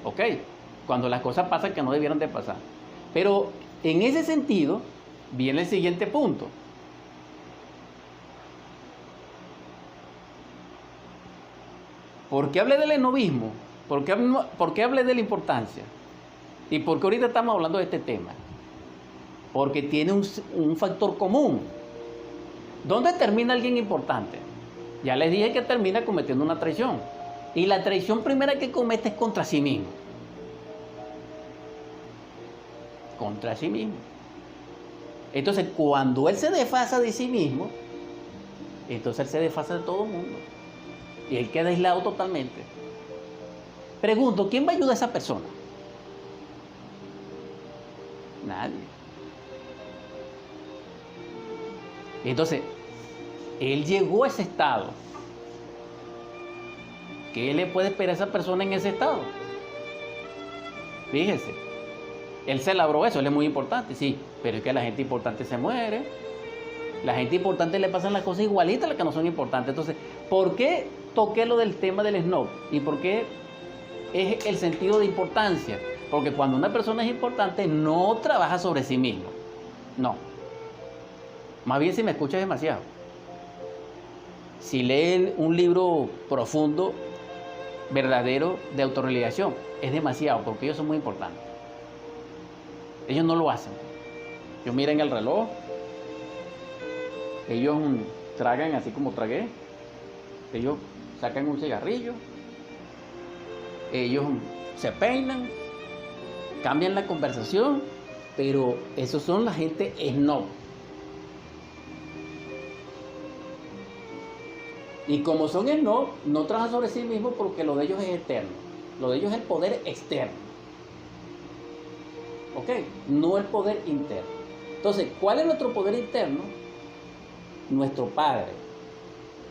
¿ok? Cuando las cosas pasan que no debieron de pasar. Pero en ese sentido viene el siguiente punto. ¿Por qué hablé del enovismo? ¿Por qué hablé de la importancia? ¿Y por qué ahorita estamos hablando de este tema? Porque tiene un factor común. ¿Dónde termina alguien importante? Ya les dije que termina cometiendo una traición. Y la traición primera que comete es contra sí mismo. Contra sí mismo. Entonces, cuando él se desfasa de sí mismo, entonces él se desfasa de todo el mundo. Y él queda aislado totalmente. Pregunto, ¿quién va a ayudar a esa persona? Nadie. Entonces, él llegó a ese estado. ¿Qué le puede esperar a esa persona en ese estado? Fíjese, él se labró eso, él es muy importante, sí, pero es que la gente importante se muere. La gente importante le pasan las cosas igualitas a las que no son importantes. Entonces, ¿por qué toqué lo del tema del snob? ¿Y por qué es el sentido de importancia? Porque cuando una persona es importante no trabaja sobre sí mismo. No. Más bien si me escuchas demasiado. Si leen un libro profundo, verdadero, de autorrealización, es demasiado, porque ellos son muy importantes. Ellos no lo hacen. Ellos miran el reloj, ellos tragan así como tragué, ellos sacan un cigarrillo, ellos se peinan, cambian la conversación, pero esos son la gente snob. Y como son snob, no trabajan sobre sí mismos porque lo de ellos es eterno. Lo de ellos es el poder externo. ¿Ok? No el poder interno. Entonces, ¿cuál es nuestro poder interno? Nuestro Padre,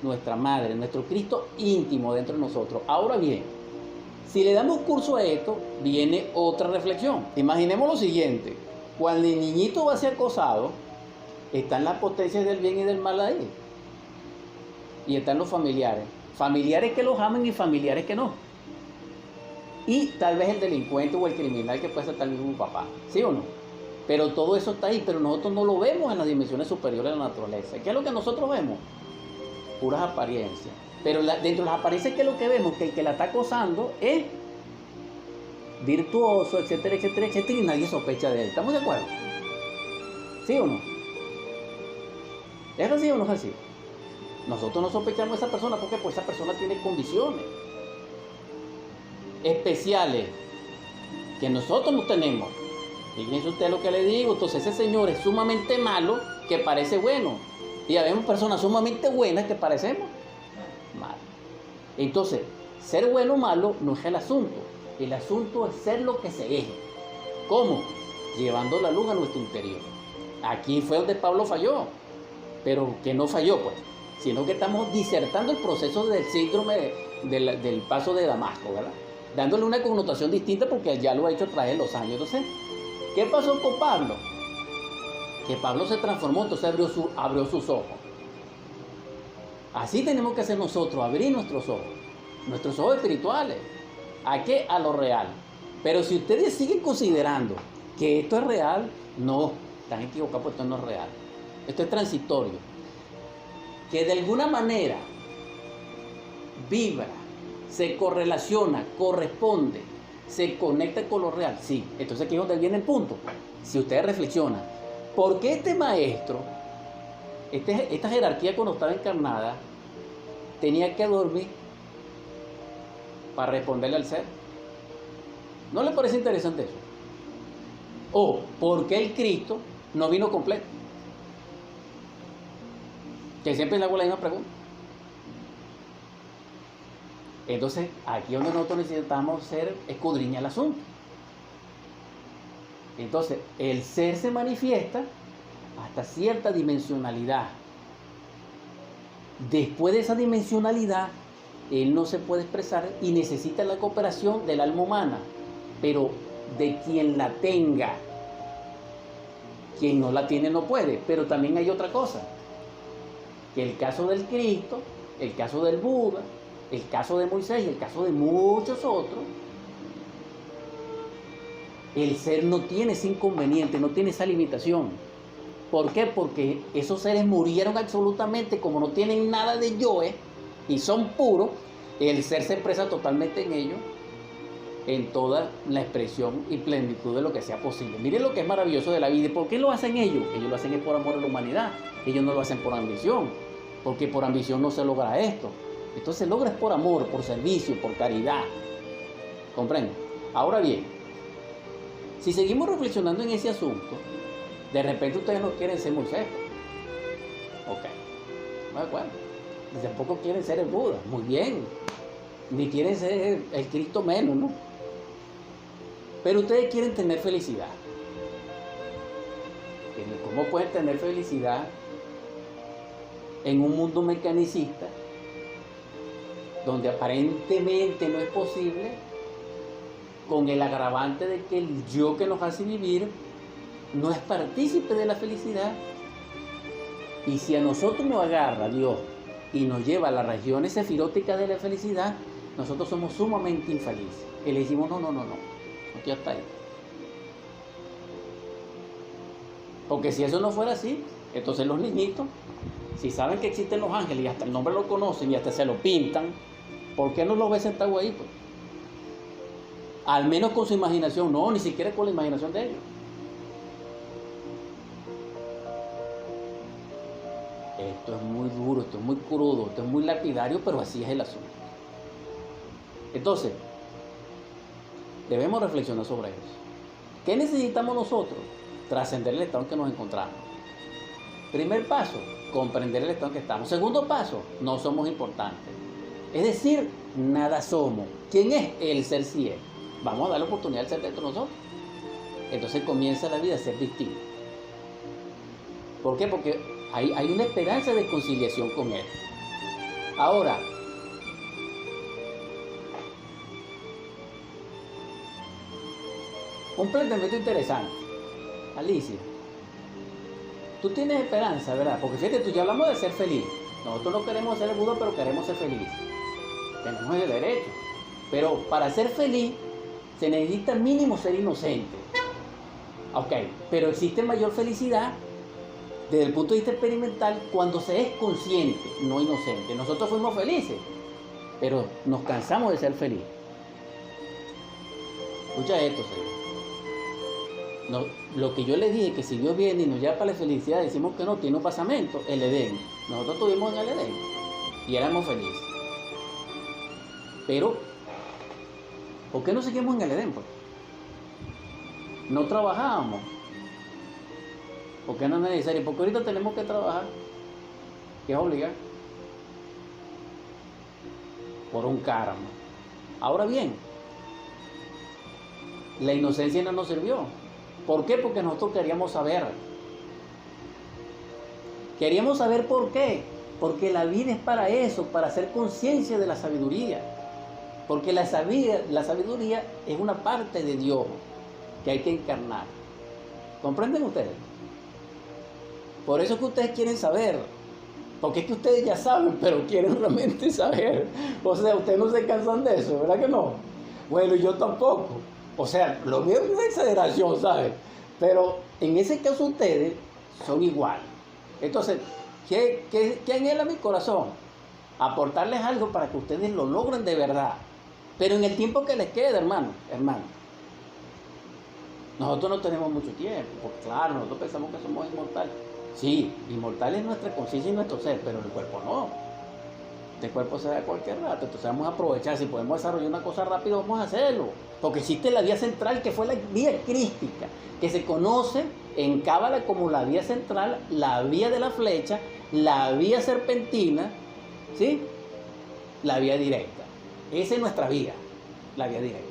nuestra Madre, nuestro Cristo íntimo dentro de nosotros. Ahora bien, si le damos curso a esto, viene otra reflexión. Imaginemos lo siguiente. Cuando el niñito va a ser acosado, están las potencias del bien y del mal ahí. Y están los familiares. Familiares que los aman y familiares que no. Y tal vez el delincuente o el criminal que puede ser tal mismo papá. ¿Sí o no? Pero todo eso está ahí, pero nosotros no lo vemos en las dimensiones superiores de la naturaleza. ¿Qué es lo que nosotros vemos? Puras apariencias. Pero dentro de las apariencias, ¿qué es lo que vemos? Que el que la está acosando es virtuoso, etcétera, etcétera, etcétera, y nadie sospecha de él. ¿Estamos de acuerdo? ¿Sí o no? ¿Es así o no es así? Nosotros no sospechamos de esa persona porque pues esa persona tiene condiciones especiales que nosotros no tenemos. Fíjense usted lo que le digo. Entonces ese señor es sumamente malo que parece bueno. Y habemos personas sumamente buenas que parecemos malas. Entonces, ser bueno o malo no es el asunto. El asunto es ser lo que se es. ¿Cómo? Llevando la luz a nuestro interior. Aquí fue donde Pablo falló. Pero que no falló, pues. Sino que estamos disertando el proceso del síndrome del paso de Damasco, ¿verdad? Dándole una connotación distinta porque ya lo ha hecho a través de los años. Entonces, ¿qué pasó con Pablo? Que Pablo se transformó, entonces abrió sus ojos. Así tenemos que hacer nosotros, abrir nuestros ojos espirituales. ¿A qué? A lo real. Pero si ustedes siguen considerando que esto es real, no, están equivocados porque esto no es real. Esto es transitorio. Que de alguna manera vibra, se correlaciona, corresponde, se conecta con lo real. Sí, entonces aquí es donde viene el punto. Si ustedes reflexionan, ¿por qué este maestro, esta jerarquía cuando estaba encarnada, tenía que dormir para responderle al ser? ¿No le parece interesante eso? O, ¿por qué el Cristo no vino completo? Que siempre le hago la misma pregunta. Entonces, aquí es donde nosotros necesitamos escudriñar el asunto. Entonces, el ser se manifiesta hasta cierta dimensionalidad. Después de esa dimensionalidad, él no se puede expresar y necesita la cooperación del alma humana, pero de quien la tenga. Quien no la tiene no puede. Pero también hay otra cosa, que el caso del Cristo, el caso del Buda, el caso de Moisés y el caso de muchos otros, El ser no tiene ese inconveniente, no tiene esa limitación. ¿Por qué? Porque esos seres murieron absolutamente, como no tienen nada de yoe y son puros, el ser se expresa totalmente en ellos, en toda la expresión y plenitud de lo que sea posible. Miren lo que es maravilloso de la vida. ¿Y por qué lo hacen ellos? Ellos lo hacen por amor a la humanidad. Ellos no lo hacen por ambición, porque por ambición no se logra esto. Esto se logra es por amor, por servicio, por caridad. ¿Comprenden? Ahora bien, si seguimos reflexionando en ese asunto, de repente ustedes no quieren ser Moisés. Ok, no de acuerdo. Ni tampoco quieren ser el Buda. Muy bien. Ni quieren ser el Cristo menos, ¿no? Pero ustedes quieren tener felicidad. ¿Cómo pueden tener felicidad en un mundo mecanicista donde aparentemente no es posible, con el agravante de que el yo que nos hace vivir no es partícipe de la felicidad? Y si a nosotros nos agarra Dios y nos lleva a las regiones sefiróticas de la felicidad, nosotros somos sumamente infelices. Y le decimos, no, aquí está ahí. Porque si eso no fuera así, entonces los niñitos, si saben que existen los ángeles y hasta el nombre lo conocen y hasta se lo pintan, ¿por qué no los ves sentados ahí? Pues? Al menos con su imaginación, no, ni siquiera con la imaginación de ellos. Esto es muy duro, esto es muy crudo, esto es muy lapidario, pero así es el asunto. Entonces, debemos reflexionar sobre eso. ¿Qué necesitamos nosotros? Trascender el estado en que nos encontramos. Primer paso, comprender el estado en que estamos. Segundo paso, no somos importantes. Es decir, nada somos. ¿Quién es? El ser sí es. Vamos a dar la oportunidad al ser dentro de nosotros. Entonces comienza la vida a ser distinta. ¿Por qué? Porque hay una esperanza de conciliación con Él. Ahora, un planteamiento interesante. Alicia, tú tienes esperanza, ¿verdad? Porque fíjate, tú ya hablamos de ser feliz. Nosotros no queremos ser el Buda, pero queremos ser felices. Tenemos el derecho. Pero para ser feliz se necesita mínimo ser inocente. Ok, pero existe mayor felicidad desde el punto de vista experimental cuando se es consciente, no inocente. Nosotros fuimos felices, pero nos cansamos de ser felices. Escucha esto, señor. No, lo que yo le dije, que si Dios viene y nos lleva para la felicidad, decimos que no, tiene un pasamento, el Edén. Nosotros estuvimos en el Edén y éramos felices. Pero, ¿por qué no seguimos en el Edén? Pues? No trabajábamos. ¿Por qué no es necesario? Porque ahorita tenemos que trabajar, que es obligar, por un karma. Ahora bien, la inocencia no nos sirvió. ¿Por qué? Porque nosotros queríamos saber. Queríamos saber por qué. Porque la vida es para eso, para hacer conciencia de la sabiduría. Porque la sabiduría es una parte de Dios que hay que encarnar. ¿Comprenden ustedes? Por eso es que ustedes quieren saber. Porque es que ustedes ya saben, pero quieren realmente saber. O sea, ustedes no se cansan de eso, ¿verdad que no? Bueno, yo tampoco. O sea, lo mío es una exageración, ¿sabes? Pero en ese caso ustedes son iguales. Entonces, ¿qué anhela mi corazón? Aportarles algo para que ustedes lo logren de verdad. Pero en el tiempo que les quede, hermano. Nosotros no tenemos mucho tiempo. Porque claro, nosotros pensamos que somos inmortales. Sí, inmortal es nuestra conciencia y nuestro ser, pero el cuerpo no. Este cuerpo se da a cualquier rato, entonces vamos a aprovechar. Si podemos desarrollar una cosa rápido, vamos a hacerlo. Porque existe la vía central, que fue la vía crística, que se conoce en Cábala como la vía central, la vía de la flecha, la vía serpentina, ¿sí? La vía directa. Esa es nuestra vía, la vía directa.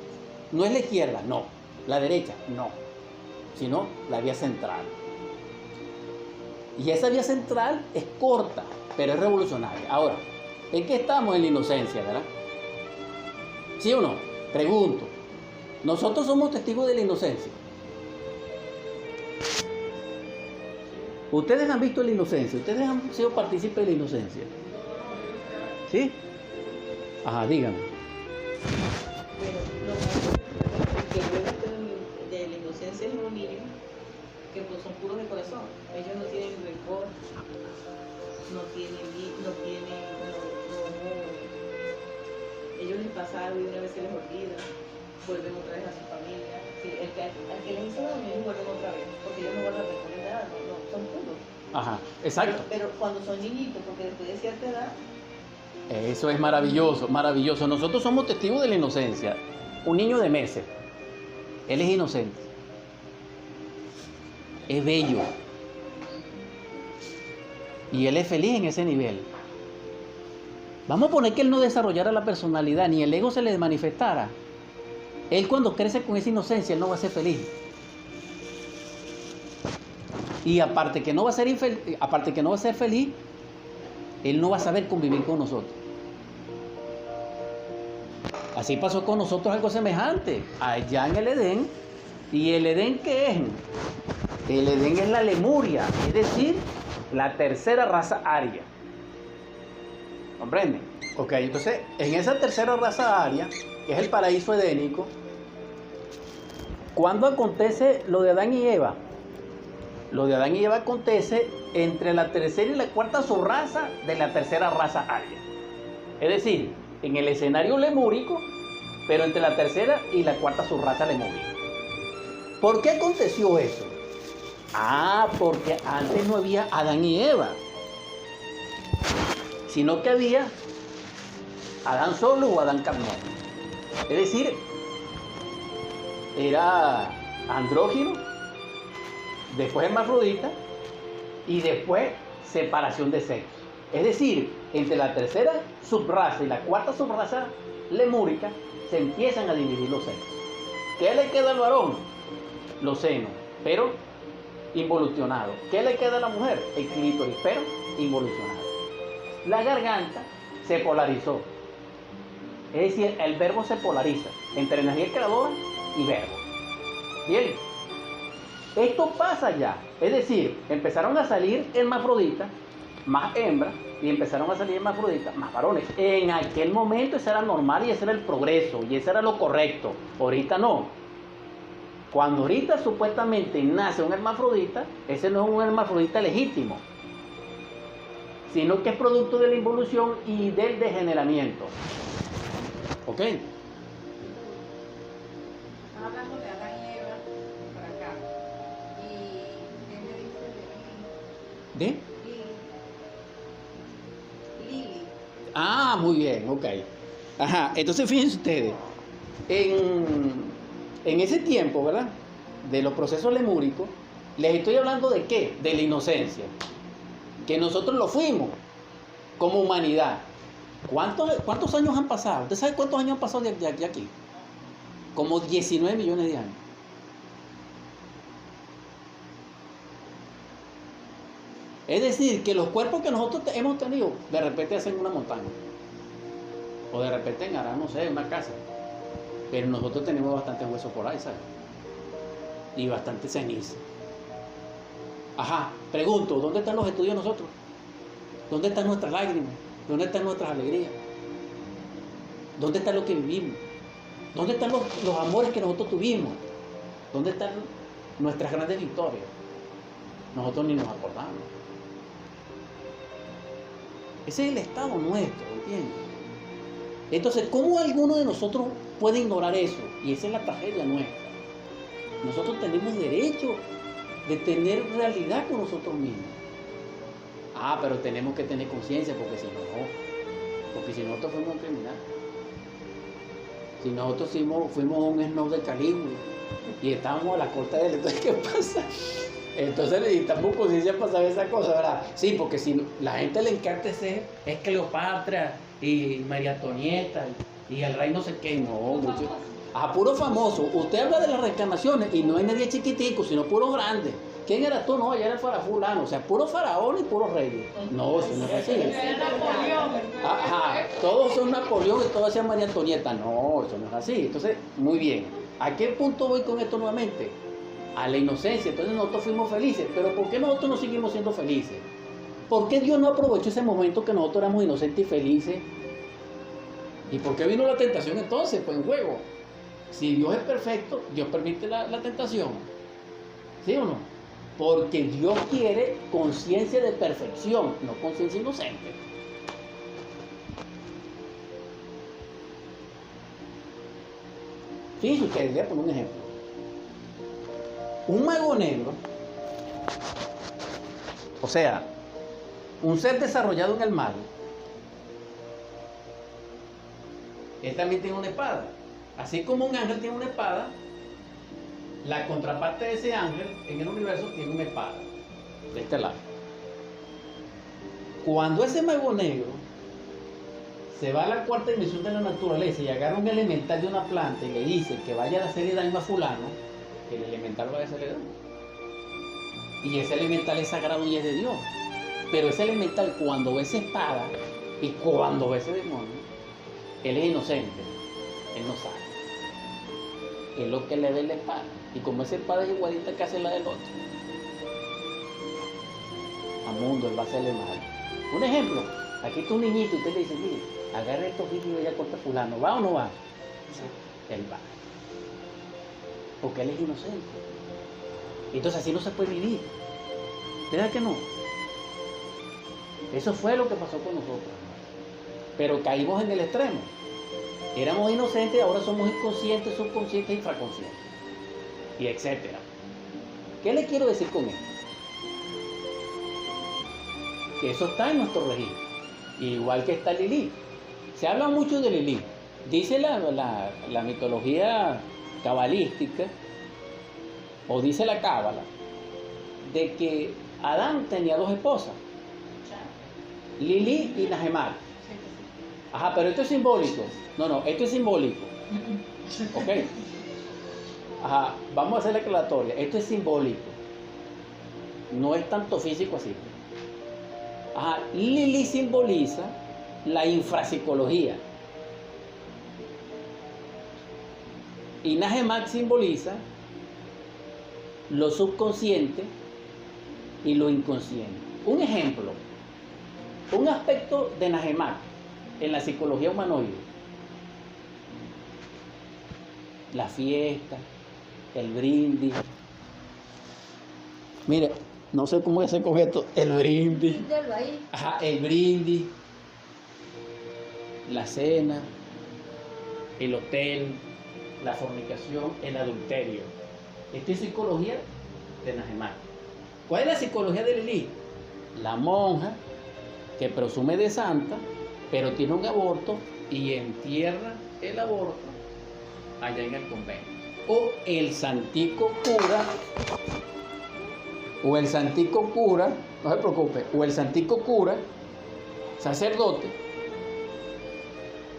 No es la izquierda, no. La derecha, no. Sino la vía central. Y esa vía central es corta, pero es revolucionaria. Ahora, ¿en qué estamos? En la inocencia, ¿verdad? ¿Sí o no? Pregunto. Nosotros somos testigos de la inocencia. Ustedes han visto la inocencia, ustedes han sido partícipes de la inocencia. ¿Sí? Ajá, díganme. Bueno, lo que yo he visto de la que pues son puros de corazón. Ellos no tienen rencor, ellos les pasa algo y una vez se les olvida, vuelven otra vez a su familia. Sí, al que les hizo daño, ellos vuelven otra vez, porque ellos no guardan rencor de nada, no, son puros. Ajá, exacto. Pero cuando son niñitos, porque después de cierta edad. Eso es maravilloso, maravilloso. Nosotros somos testigos de la inocencia. Un niño de meses, él es inocente. Es bello. Y él es feliz en ese nivel. Vamos a poner que él no desarrollara la personalidad, ni el ego se le manifestara. Él cuando crece con esa inocencia, él no va a ser feliz. Y aparte que no va a ser feliz, él no va a saber convivir con nosotros. Así pasó con nosotros algo semejante, allá en el Edén. ¿Y el Edén qué es? El Edén es la Lemuria, es decir, la tercera raza aria. ¿Comprenden? Ok, entonces, en esa tercera raza aria, que es el paraíso edénico, ¿cuándo acontece lo de Adán y Eva? Lo de Adán y Eva acontece entre la tercera y la cuarta subraza de la tercera raza aria. Es decir, en el escenario lemúrico, pero entre la tercera y la cuarta subraza lemúrica. ¿Por qué aconteció eso? Porque antes no había Adán y Eva, sino que había Adán solo o Adán carnal. Es decir, era andrógino, después hermafrodita y después separación de sexos. Es decir, entre la tercera subraza y la cuarta subraza lemúrica se empiezan a dividir los sexos. ¿Qué le queda al varón? Los senos, pero involucionados. ¿Qué le queda a la mujer? El clítoris, pero involucionado. La garganta se polarizó. Es decir, el verbo se polariza entre energía creadora y verbo. Bien, esto pasa ya. Es decir, empezaron a salir hermafroditas, más hembras, y empezaron a salir hermafroditas, más varones. En aquel momento eso era normal y ese era el progreso y eso era lo correcto. Ahorita no. Cuando ahorita supuestamente nace un hermafrodita, ese no es un hermafrodita legítimo, sino que es producto de la involución y del degeneramiento. ¿Ok? Hablando de Adán y Eva, por acá. ¿Y qué me dice ¿De? Lili? Muy bien, ok. Ajá, entonces fíjense ustedes, en ese tiempo, ¿verdad? De los procesos lemúricos, les estoy hablando de qué? De la inocencia. Que nosotros lo fuimos como humanidad. ¿Cuántos años han pasado? ¿Usted sabe cuántos años han pasado de aquí a aquí? Como 19 millones de años. Es decir, que los cuerpos que nosotros hemos tenido, de repente hacen una montaña. O de repente harán, no sé, una casa. Pero nosotros tenemos bastantes huesos por ahí, ¿sabes? Y bastante ceniza. Ajá, pregunto, ¿dónde están los estudios de nosotros? ¿Dónde están nuestras lágrimas? ¿Dónde están nuestras alegrías? ¿Dónde está lo que vivimos? ¿Dónde están los amores que nosotros tuvimos? ¿Dónde están nuestras grandes victorias? Nosotros ni nos acordamos. Ese es el estado nuestro, ¿entiendes? Entonces, ¿cómo alguno de nosotros puede ignorar eso? Y esa es la tragedia nuestra. Nosotros tenemos derecho de tener realidad con nosotros mismos. Pero tenemos que tener conciencia, porque si no, porque si nosotros fuimos un criminal. Si nosotros fuimos un snob de Calígula y estábamos a la corte de él, entonces, ¿qué pasa? Entonces necesitamos conciencia para saber esa cosa, ¿verdad? Sí, porque si la gente le encanta ser, es Cleopatra y María Antonieta y el rey no sé qué, no, mucho. Puro famoso. Usted habla de las reencarnaciones y no hay nadie chiquitico, sino puro grande. ¿Quién eras tú? No, allá era el fulano, o sea, puro faraón y puro rey. No, eso no es así. Todos son Napoleón y todos sean María Antonieta. No, eso no es así. Entonces, muy bien. ¿A qué punto voy con esto nuevamente? A la inocencia. Entonces nosotros fuimos felices. Pero ¿por qué nosotros no seguimos siendo felices? ¿Por qué Dios no aprovechó ese momento que nosotros éramos inocentes y felices? ¿Y por qué vino la tentación entonces? Pues en juego. Si Dios es perfecto, Dios permite la tentación. ¿Sí o no? Porque Dios quiere conciencia de perfección, no conciencia inocente. Fíjense ustedes, voy a poner un ejemplo. Un mago negro, o sea, un ser desarrollado en el mal, él también tiene una espada. Así como un ángel tiene una espada, la contraparte de ese ángel en el universo tiene una espada de este lado. Cuando ese mago negro se va a la cuarta dimensión de la naturaleza y agarra un elemental de una planta y le dice que vaya a hacerle daño a fulano, el elemental va a hacerle daño. Y ese elemental es sagrado y es de Dios. Pero ese elemental, cuando ve esa espada y cuando ve ese demonio, él es inocente, él no sabe. Es lo que le ve la espada. Y como esa espada es igualita que hace la del otro, a mundo él va a hacerle mal. Un ejemplo, aquí está un niñito y usted le dice, mire, agarre estos hijos y vaya a cortar fulano, ¿va o no va? Sí. Él va. Porque él es inocente. Entonces así no se puede vivir. ¿Verdad que no? Eso fue lo que pasó con nosotros. Pero caímos en el extremo. Éramos inocentes, ahora somos inconscientes, subconscientes, infraconscientes. Y etcétera. ¿Qué le quiero decir con esto? Que eso está en nuestro registro. Igual que está Lilith. Se habla mucho de Lilith. Dice la mitología cabalística, o dice la cábala, de que Adán tenía dos esposas, Lilith y Nahemat. Ajá, pero esto es simbólico. No, esto es simbólico. ¿Ok? Ajá, vamos a hacer la aclaratoria. Esto es simbólico. No es tanto físico así. Ajá, Lilith simboliza la infrapsicología. Y Nahemat simboliza lo subconsciente y lo inconsciente. Un ejemplo, un aspecto de Nahemat en la psicología humanoide: la fiesta, el brindis. Mire, no sé cómo hacer con esto, el brindis. Ajá, el brindis, la cena, el hotel, la fornicación, el adulterio. Esto es psicología de Nahemat. ¿Cuál es la psicología de Lilith? La monja que presume de santa, pero tiene un aborto y entierra el aborto allá en el convento. O el santico cura, no se preocupe, o el santico cura, sacerdote,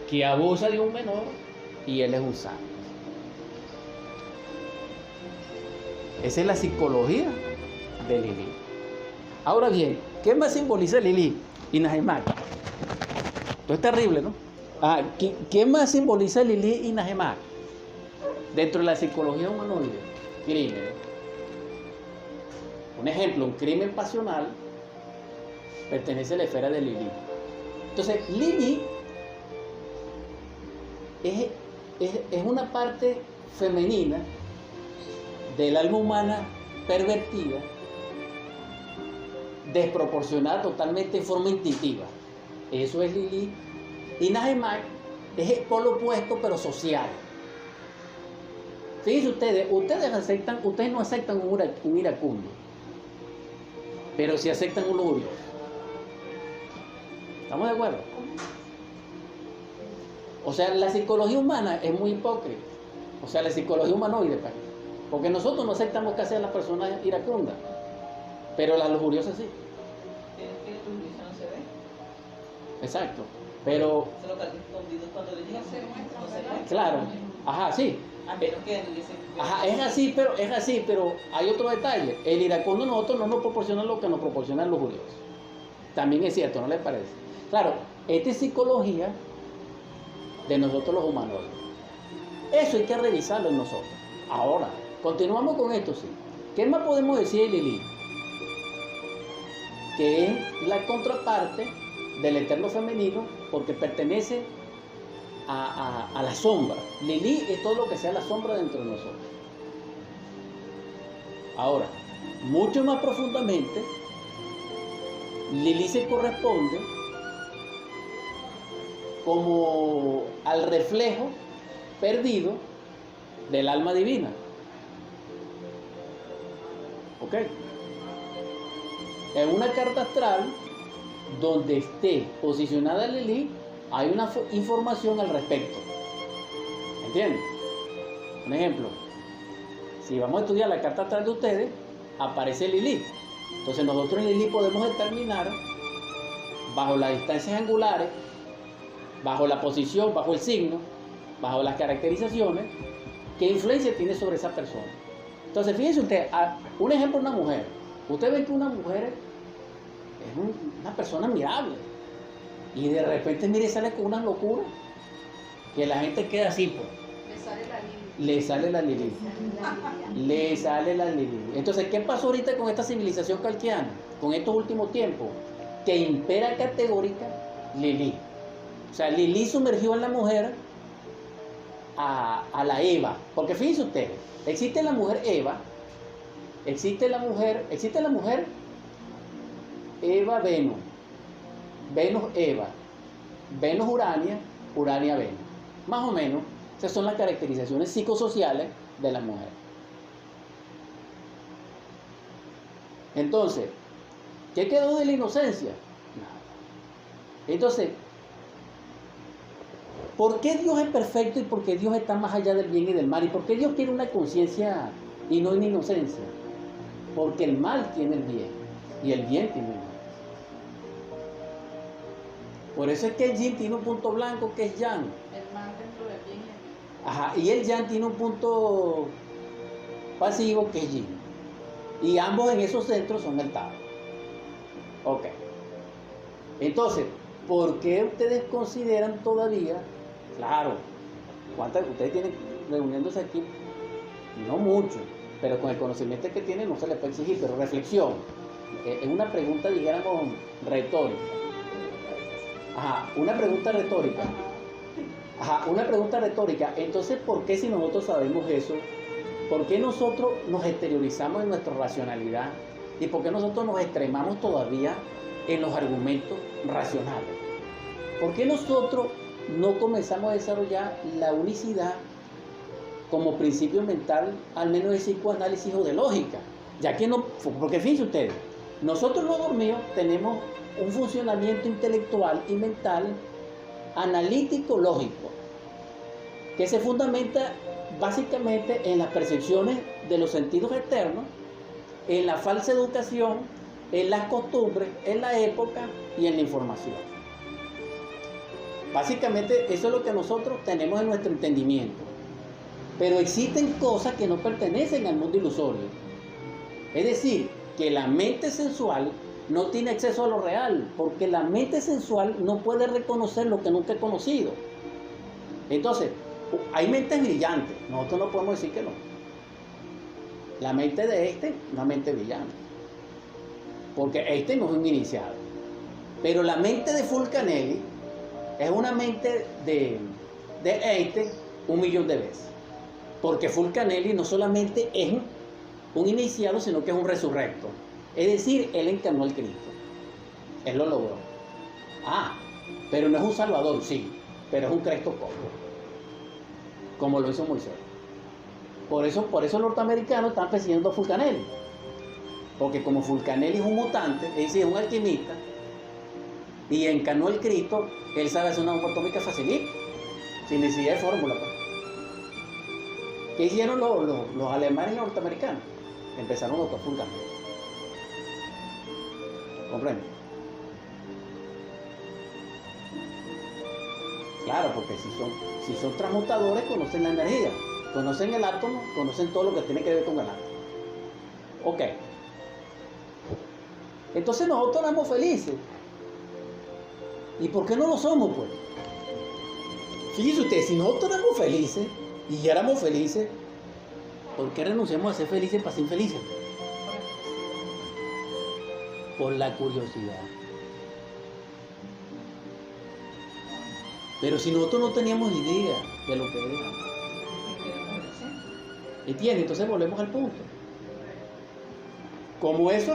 que abusa de un menor y él es un santo. Esa es la psicología de Lilith. Ahora bien, ¿qué más simboliza Lilith y Nahemat? Esto es terrible, ¿no? ¿Qué más simboliza Lilith y Nahemat dentro de la psicología humanoide? Crimen. Un ejemplo, un crimen pasional pertenece a la esfera de Lilith. Entonces, Lilith es una parte femenina del alma humana pervertida, desproporcionada totalmente en forma instintiva. Eso es Lilith. Y Nahemat es el polo opuesto, pero social. Fíjense ustedes no aceptan un iracundo, pero sí aceptan un lujurioso. ¿Estamos de acuerdo? O sea, la psicología humana es muy hipócrita. O sea, la psicología humanoide, porque nosotros no aceptamos que sean las personas iracundas, pero las lujuriosas sí. Que el lujurioso no se ve. Exacto. Pero Se lo calcula escondido cuando le llega. No se muestra, No se ¿verdad? ve. claro, ajá, sí. A menos que le dice. Ajá, es así, pero hay otro detalle. El iracundo a nosotros no nos proporciona lo que nos proporciona el lujurioso. También es cierto, ¿no les parece? Claro, esta es psicología de nosotros los humanoides. Eso hay que revisarlo en nosotros. Ahora, continuamos con esto, sí. ¿Qué más podemos decir de Lilith? Que es la contraparte del eterno femenino, porque pertenece a la sombra. Lilith es todo lo que sea la sombra dentro de nosotros. Ahora, mucho más profundamente, Lilith se corresponde como al reflejo perdido del alma divina. ¿Ok? En una carta astral donde esté posicionada Lilith, hay una información al respecto. ¿Entienden? Un ejemplo, si vamos a estudiar la carta astral de ustedes, aparece Lilith. Entonces nosotros en Lilith podemos determinar, bajo las distancias angulares, bajo la posición, bajo el signo, bajo las caracterizaciones, qué influencia tiene sobre esa persona. Entonces fíjense usted, un ejemplo de una mujer. Usted ve que una mujer es una persona admirable y de repente, mire, sale con unas locuras que la gente queda así, pues. Le sale la Lilith. Le sale la Lilith. Entonces, ¿qué pasó ahorita con esta civilización calquiana? Con estos últimos tiempos, que impera categórica Lilith. O sea, Lilith sumergió en la mujer a la Eva. Porque fíjense ustedes, existe la mujer Eva, existe la mujer Eva Venus, Venus Eva, Venus Urania, Urania Venus. Más o menos, esas son las caracterizaciones psicosociales de la mujer. Entonces, ¿qué quedó de la inocencia? Nada. Entonces, ¿por qué Dios es perfecto y por qué Dios está más allá del bien y del mal? ¿Y por qué Dios tiene una conciencia y no una inocencia? Porque el mal tiene el bien y el bien tiene el mal. Por eso es que el yin tiene un punto blanco que es yang. El mal dentro del bien y el bien. Ajá, y el yang tiene un punto pasivo que es yin. Y ambos en esos centros son el Tao. Ok. Entonces, ¿por qué ustedes consideran todavía, claro, cuántas ustedes tienen reuniéndose aquí? No mucho, pero con el conocimiento que tienen no se les puede exigir, pero reflexión. Es una pregunta, dijéramos, retórica. Ajá, una pregunta retórica. Ajá, una pregunta retórica. Entonces, ¿por qué si nosotros sabemos eso? ¿Por qué nosotros nos exteriorizamos en nuestra racionalidad? ¿Y por qué nosotros nos extremamos todavía en los argumentos racionales? ¿Por qué nosotros no comenzamos a desarrollar la unicidad como principio mental, al menos de psicoanálisis o de lógica? Ya que no, porque fíjense ustedes, nosotros los dormidos tenemos un funcionamiento intelectual y mental analítico lógico que se fundamenta básicamente en las percepciones de los sentidos externos, en la falsa educación, en las costumbres, en la época y en la información. Básicamente eso es lo que nosotros tenemos en nuestro entendimiento. Pero existen cosas que no pertenecen al mundo ilusorio. Es decir, que la mente sensual no tiene acceso a lo real, porque la mente sensual no puede reconocer lo que nunca ha conocido. Entonces, hay mentes brillantes, nosotros no podemos decir que no. La mente de es una mente brillante, porque no es un iniciado. Pero la mente de Fulcanelli es una mente de Einstein 1.000.000 de veces. Porque Fulcanelli no solamente es un iniciado, sino que es un resurrecto. Es decir, él encarnó al Cristo. Él lo logró. Pero no es un salvador, sí, pero es un Cristo poco, como lo hizo Moisés. Por eso los norteamericanos están persiguiendo a Fulcanelli. Porque como Fulcanelli es un mutante, es decir, es un alquimista, y encarnó el Cristo, él sabe hacer una bomba atómica facilita, sin necesidad de fórmula. Pues. ¿Qué hicieron los alemanes y los norteamericanos? Empezaron a buscar Fulcanelli. ¿Comprende? Claro, porque si son transmutadores, conocen la energía, conocen el átomo, conocen todo lo que tiene que ver con el átomo. Ok. Entonces nosotros éramos felices. ¿Y por qué no lo somos, pues? Fíjense ustedes, si nosotros éramos felices, y ya éramos felices, ¿por qué renunciamos a ser felices para ser infelices? Por la curiosidad. Pero si nosotros no teníamos idea de lo que era. ¿Entiendes? Entonces volvemos al punto. como eso